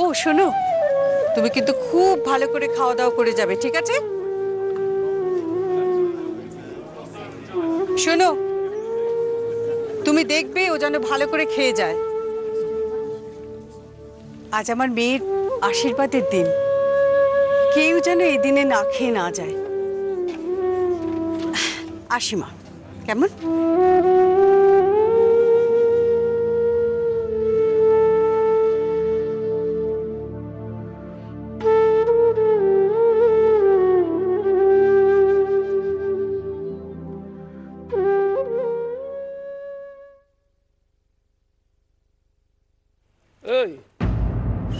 ও শোনো, তুমি কিন্তু খুব ভালো করে খাওয়া দাওয়া করে যাবে, ঠিক আছে? শোনো, তুমি দেখবে ও যেন ভালো করে খেয়ে যায়। আজ আমার মেয়ের আশীর্বাদের দিন, কেউ যেন এই দিনে না খেয়ে না যায়। আসি মা, কেমন?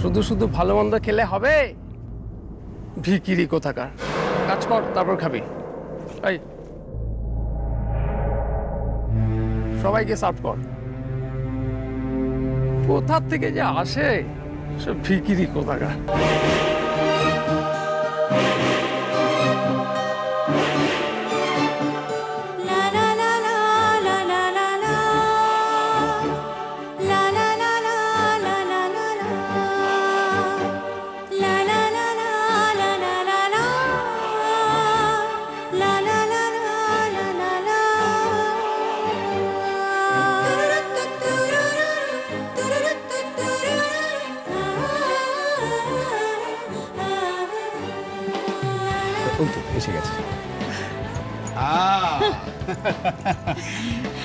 শুধু শুধু ভালো মন্দ খেলে হবে? ভিকিরি কোথাকার, কাজ কর তারপর খাবি। এই সবাইকে সার্ভ কর। কোথা থেকে যে আসে সব ভিকিরি কোথাকার।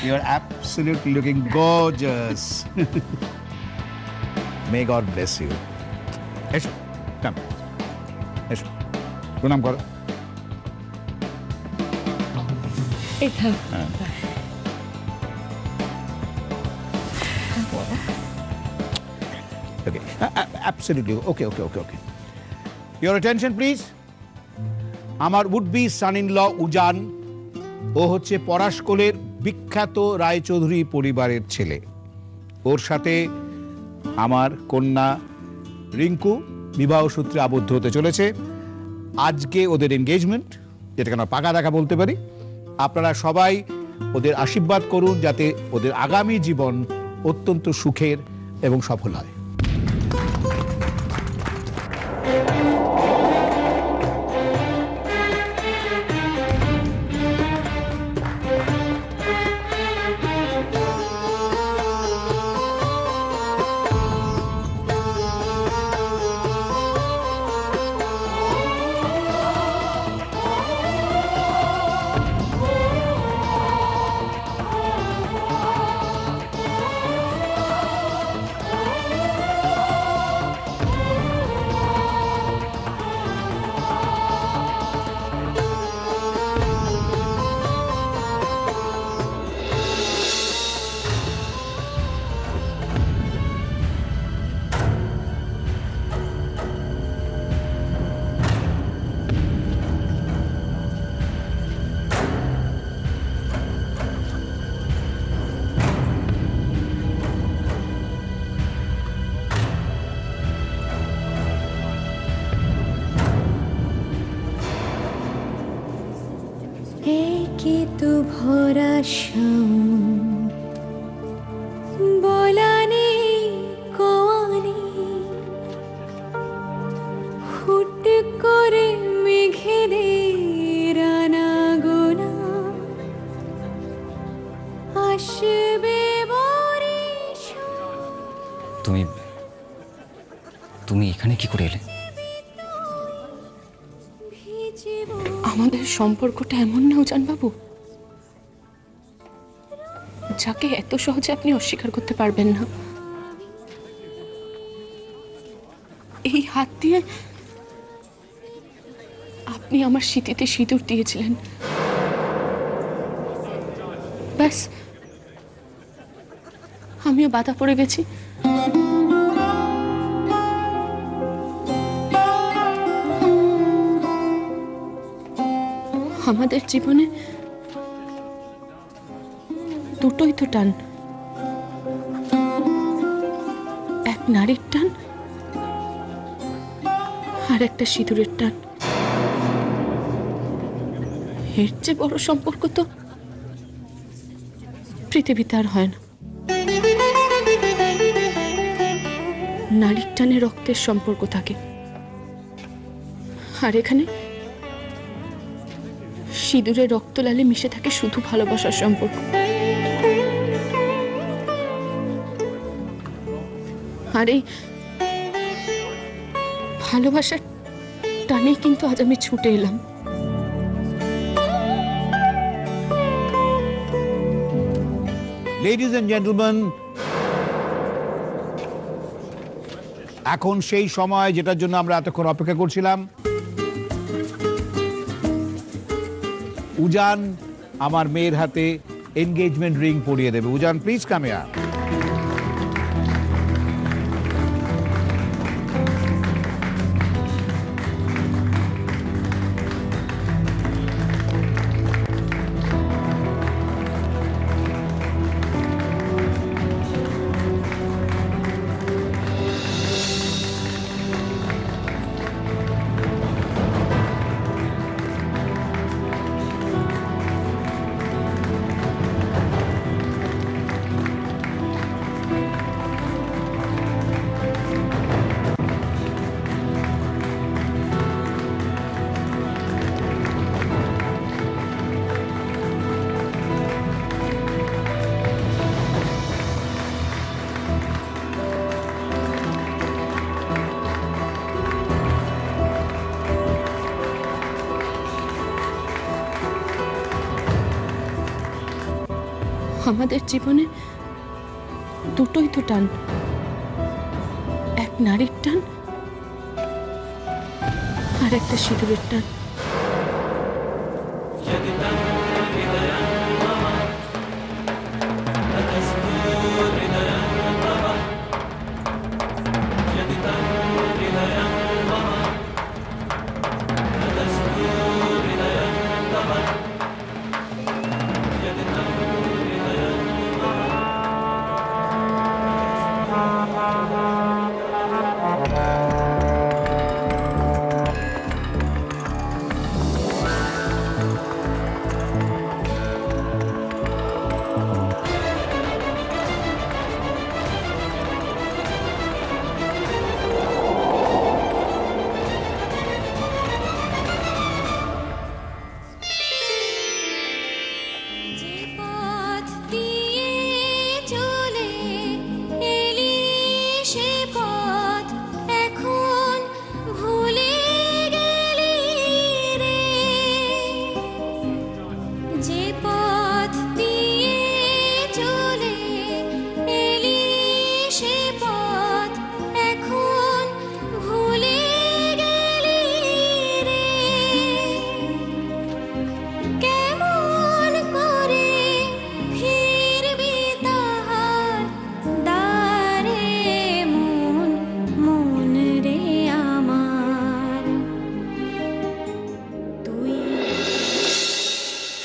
You are absolutely looking gorgeous. May God bless you. Esho, come. Esho. Pranam karo. Okay. Absolutely. Okay. Your attention, please. আমার would be son-in-law উজান, ও হচ্ছে পরাশকোলের বিখ্যাত রায়চৌধুরী পরিবারের ছেলে। ওর সাথে আমার কন্যা রিঙ্কু বিবাহ সূত্রে আবদ্ধ হতে চলেছে। আজকে ওদের এনগেজমেন্ট, যেটাকে আমরা পাকা দেখা বলতে পারি। আপনারা সবাই ওদের আশীর্বাদ করুন যাতে ওদের আগামী জীবন অত্যন্ত সুখের এবং সফল হয়। ভরা বলানে কোয়ানে হুট করে মেঘেদের আনাগোনা আসবে তুমি এখানে কি করে এলে? আমাদের সম্পর্কটা এমন না উজানবাবু, যাকে এত সহজে আপনি অস্বীকার করতে পারবেন না। এই হাত দিয়ে আপনি আমার স্মৃতিতে সিঁদুর দিয়েছিলেন, ব্যাস আমিও বাধা পড়ে গেছি। আমাদের জীবনে দুটোই তো টান, এক নারীর টান আর একটা সিঁদুরের টান। এর চেয়ে বড় সম্পর্ক তো পৃথিবীতে আর হয় না। নারীর টানে রক্তের সম্পর্ক থাকে, আর এখানে সিঁদুরে রক্ত লালে মিশে থাকে শুধু ভালোবাসার সম্পর্ক। আর এই ভালোবাসার টানেই কিন্তু আজ আমি ছুটে এলাম। লেডিজ এন্ড জেন্টলম্যান, এখন সেই সময় যেটার জন্য আমরা এতক্ষণ অপেক্ষা করছিলাম। উজান আমার মেয়ের হাতে এনগেজমেন্ট রিং পরিয়ে দেবে। উজান, প্লিজ কাম হিয়ার। আমাদের জীবনে দুটোই তো টান, এক নারীর টান আর একটা সিঁদুরের টান।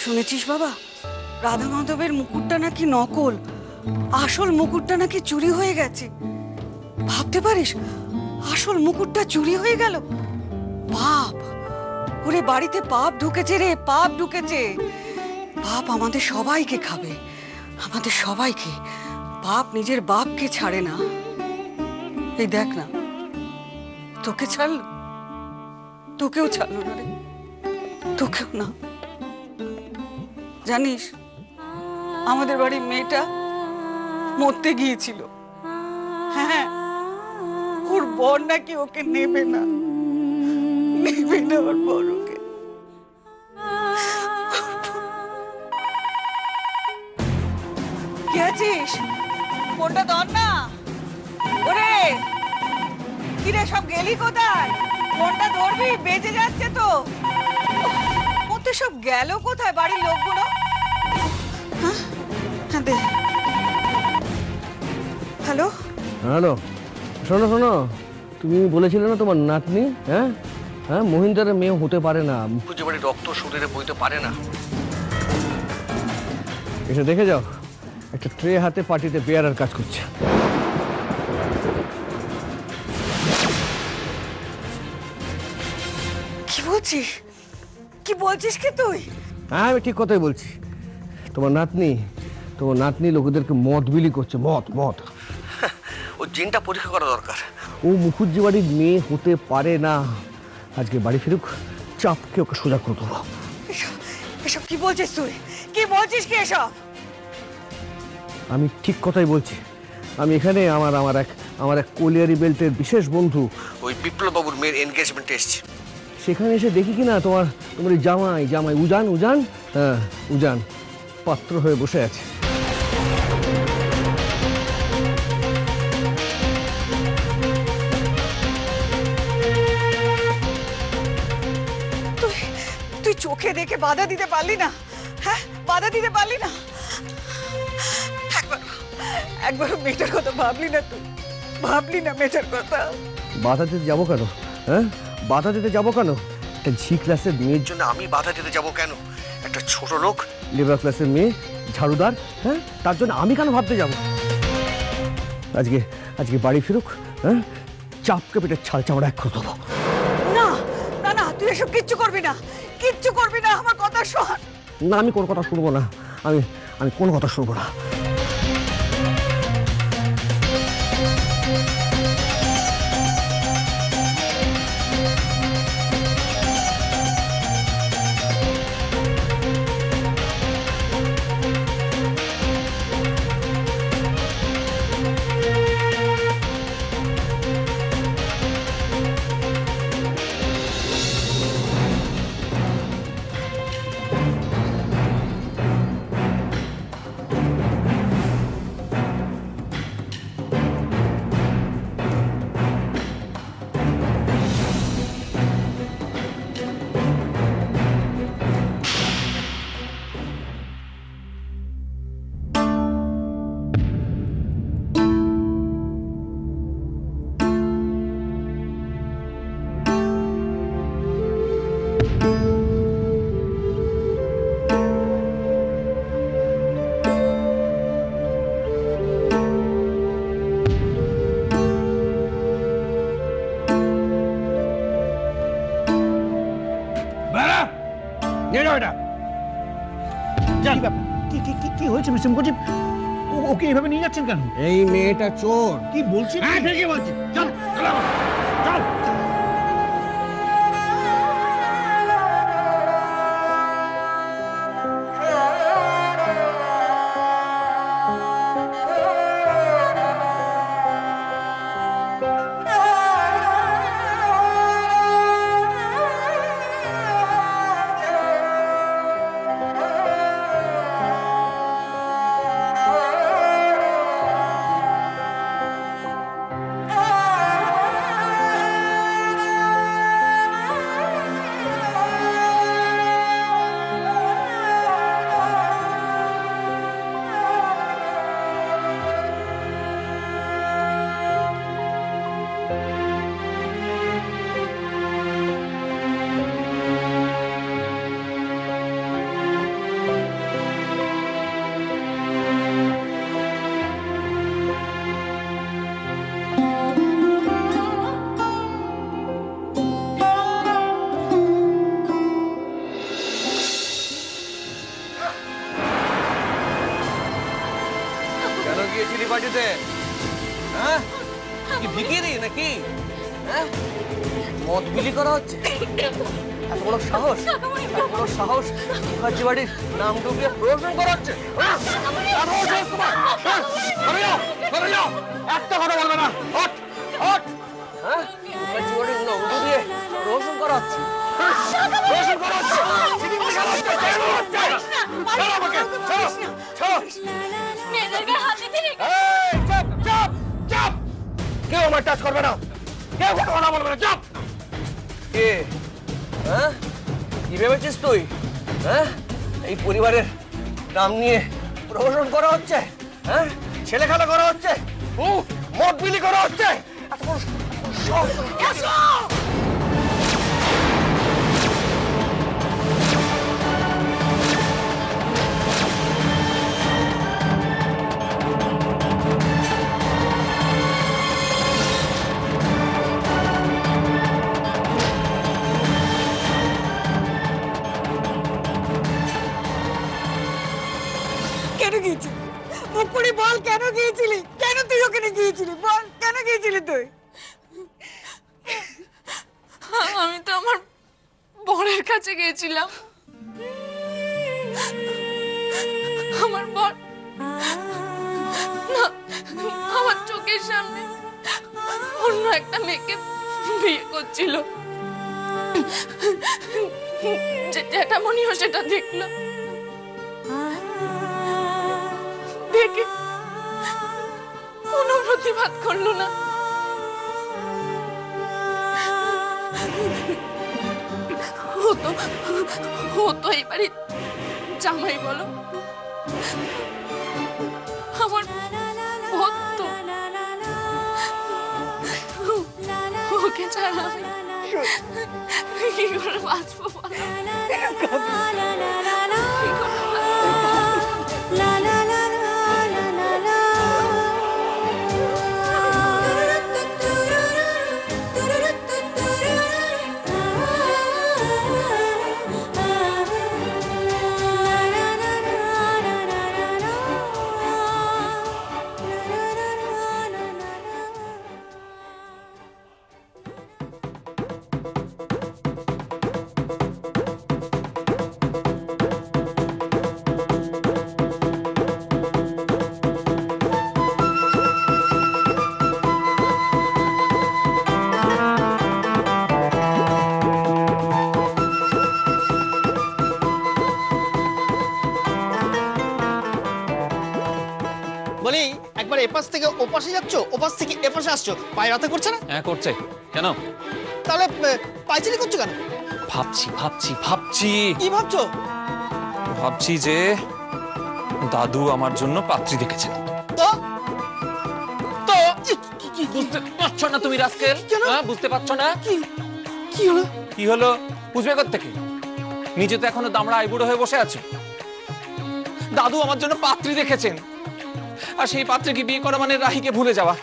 শুনেছিস বাবা, রাধা মাধবের মুকুটটা নাকি নকল, আসল মুকুটটা নাকি চুরি হয়ে গেছে। ভাবতে পারিস, আসল মুকুটটা চুরি হয়ে গেল। পাপ, ওরে বাড়িতে পাপ ঢুকেছে রে, পাপ ঢুকেছে। পাপ আমাদের সবাইকে খাবে, আমাদের সবাইকে। পাপ নিজের বাপকে ছাড়ে না। এই দেখ না, তোকে ছাড়লো, তোকেও ছাড়লো না রে, তোকেও না। জানিস, আমাদের বাড়ির মেয়েটা মরতে গিয়েছিল। হ্যাঁ, ওর বর নাকি ওকে নেবে না, নেবে না ওর বর ওকে। কি আছিস? ফোনটা ধর না। ওরে কিরে, সব গেলি কোথায়? ফোনটা ধরবি, বেজে যাচ্ছে তো। ওতে সব গেল কোথায় বাড়ির লোকগুলো? হ্যাঁ দে। হ্যালো হ্যালো, শোনো শোনো, তুমি বলেছিলে না তোমার নাতনি, হ্যাঁ হ্যাঁ, মহিন্দারের মেয়ে হতে পারে না, মুখুজ্জে বাড়ি রক্ত শরীরে বইতে পারে না। এসে দেখে যাও, একটা ট্রে হাতে পার্টিতে বেয়ারার কাজ করছে। কি বলছিস? কি বলছিস কি তুই? হ্যাঁ, আমি ঠিক কথাই বলছি। তোমার নাতনি তোমার নাতনি লোকেদেরকে মদ বিলি করছে, মদ মদ। ও জিনটা পরীক্ষা করা দরকার। ও মুখুজ্জি বাড়ির মেয়ে হতে পারে না। আজকে বাড়ি ফিরুক, চাপকে ওকে সোজা করে দেবো। এসব কি বলছিস তুই? কি বলছিস কি এসব? আমি ঠিক কথাই বলছি। আমি এখানে আমার এক কোলিয়ারি বেল্টের বিশেষ বন্ধু ওই বিপ্লব বাবুর মেয়ের এনগেজমেন্টে এসেছি। সেখানে এসে দেখি কিনা তোমার এই জামাই উজান, হ্যাঁ উজান পাত্র হয়ে বসে আছে। তুই চোখে দেখে বাধা দিতে পারলি না? হ্যাঁ, বাধা দিতে পারলি না? একবার মেয়েটার কথা ভাবলি না? তুই ভাবলি না মেয়েটার কথা? বাধা দিতে যাবো কেন? হ্যাঁ, বাধা দিতে যাবো কেন? একটা জি ক্লাসের মেয়ের জন্য আমি বাধা দিতে যাবো কেন? একটা ছোট লোক লেবার ক্লাসের মেয়ে, ঝাড়ুদার, হ্যাঁ, তার জন্য আমি কেন ভাবতে যাব? আজকে বাড়ি ফিরুক, হ্যাঁ, চাপকে পেটে ছাল চামড়া এক করে দেবো। না না না, তুই এসব কিচ্ছু করবি না, কিচ্ছু করবি না। আমার কথা শোন। না, আমি কোনো কথা শুনবো না। আমি কোনো কথা শুনবো না। কি হয়েছে মিস্টার মুখার্জি? ওকে এভাবে নিয়ে যাচ্ছেন কেন? এই মেয়েটা চোর। কি বলছেন? হ্যাঁ ঠিকই বলছি, চল চল চল। গিয়েছিলি পার্টিতে? হ্যাঁ, কি ভিখিরি নাকি? হ্যাঁ, মদ বিলি করা হচ্ছে? এত বড় সাহস, এত বড় সাহস মুখার্জি বাড়ির নাম ডুবিয়ে প্রশ্ন করা হচ্ছে? একটা কথা বলবে না। হ্যাঁ, মুখার্জি বাড়ির নাম ডুবিয়ে প্রশ্ন করা হচ্ছে। প্রশ্ন করা হচ্ছে। কেউ আমার টাচ করবে না, কেউ কথা বলবে না। চাপ। কে? হ্যাঁ, কি ভেবেছিস তুই? হ্যাঁ, এই পরিবারের নাম নিয়ে প্রহসন করা হচ্ছে? হ্যাঁ, ছেলে খেলা করা হচ্ছে, মদ বিলি করা হচ্ছে। এত বড় কেন গিয়েছিলি? মুকুড়ি বল, কেন গিয়েছিলি? কেন তুই ওখানে গিয়েছিলি? বল, কেন গিয়েছিলি তুই? আমি তো আমার বরের কাছে গিয়েছিলাম। আমার বর না, আমার চোখের সামনে অন্য একটা মেয়েকে বিয়ে করছিল। জ্যাঠামণিও সেটা দেখলো, দেখে কোনো প্রতিবাদ করলো না। ও তো এবারে জামাই বলো, আমার ভক্ত, ওকে ছাড়া আমি কি করে বাঁচবো বলো? কি করে বলি একবার এপাশ থেকে ওপাশে যাচ্ছ, ওপাশ থেকে এপাশে আসছো, পায়ে ব্যথা করছে না? হ্যাঁ করছে। কেন? তাহলে পায়চারি করছো কেন? ভাবছি ভাবছি ভাবছি কি ভাবছো? ভাবছি যে দাদু আমার জন্য পাত্রী দেখেছে। তো তো বুঝতে পারছো না তুমি রাস্কেল? হ্যাঁ, বুঝতে পারছো না? কি হলো? কি হলো বুঝবে কোত্থেকে? নিজে তো এখনো দামড়া আইবুড়ো হয়ে বসে আছো। দাদু আমার জন্য পাত্রী দেখেছেন, আর সেই পাত্রীকে বিয়ে করা মানে রাহিকে ভুলে যাওয়া।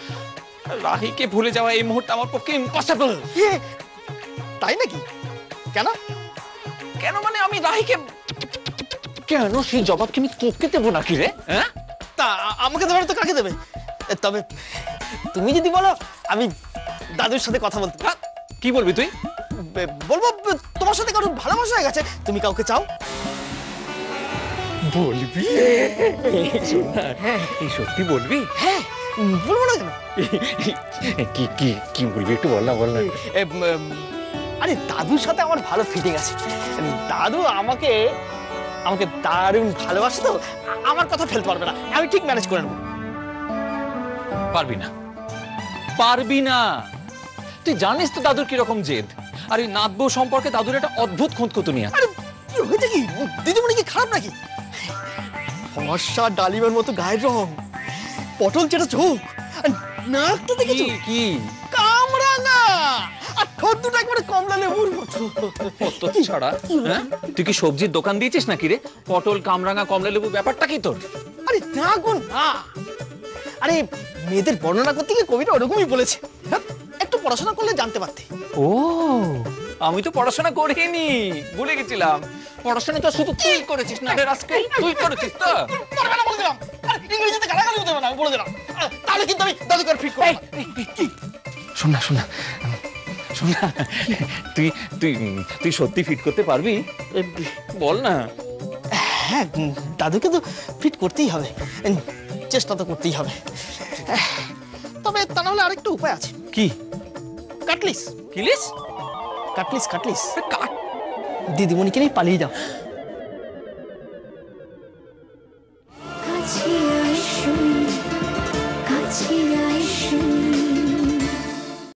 রাহিকে ভুলে যাওয়া এই মুহূর্তে আমার পক্ষে ইম্পসিবল। তাই নাকি? কেন? কেন মানে আমি রাহিকে কেন, সেই জবাব কি আমি তোকে দেবো নাকি রে? হ্যাঁ, তা আমাকে ধরে তো কাকে দেবে? তবে তুমি যদি বলো আমি দাদুর সাথে কথা বলতে। কি বলবি তুই? বলবো তোমার সাথে কারোর ভালোবাসা হয়ে গেছে, তুমি কাউকে চাও। বলবি? এই সত্যি বলবি? হ্যাঁ, বলবো না কেন? কি কি কি বলবি একটু বল না, বল না। আরে দাদুর সাথে আমার ভালো ফিটিং আছে। দাদু আমাকে আমাকে দারুণ ভালোবাসে, তো আমার কথা ফেলতে পারবে না, আমি ঠিক ম্যানেজ করে নেবো। পারবি না, পারবি না। তুই জানিস তো দাদুর কিরকম জেদ, আর এই নাত বউ সম্পর্কে দাদুর একটা অদ্ভুত খুঁতখুঁতুনি আছে। আরে কি হয়েছে কি? দিদিমণি কি খারাপ নাকি? ফর্সা ডালিমের মতো গায়ের রং, পটল চেটা চোখ, আর নাকটা দেখেছো? কি কামরাঙা, আর ঠোঁট দুটো একবারে কমলা লেবুর মতো। কত ছাড়া? হ্যাঁ, তুই কি সবজির দোকান দিয়েছিস নাকি রে? পটল, কামরাঙা, কমলা লেবু, ব্যাপারটা কি তোর? আরে না গো না, আরে মেয়েদের বর্ণনা করতে গিয়ে কবিটা ওরকমই বলেছে। হ্যাঁ, একটু পড়াশোনা করলে জানতে পারতে। ও, আমি তো পড়াশোনা করিনি, ভুলে গেছিলাম। পড়াশোনা তো শুধু তুই করেছিস না রে রাস্কেল, তুই করেছিস তো। পড়বে না বলে দিলাম, আর ইংরেজিতে গালাগালি দেবে না, আমি বলে দিলাম। তাহলে কিন্তু আমি দাদুকে ফিট করব। শোন না, শোন না, শোন না, তুই তুই তুই সত্যি ফিট করতে পারবি? বল না। হ্যাঁ, দাদুকে তো ফিট করতেই হবে, চেষ্টা তো করতেই হবে। তবে তা না হলে আরেকটা উপায় আছে। কি? কাটলিস। কিলিস? কাটলিস দিদিমণিকে নিয়ে পালিয়ে যাও।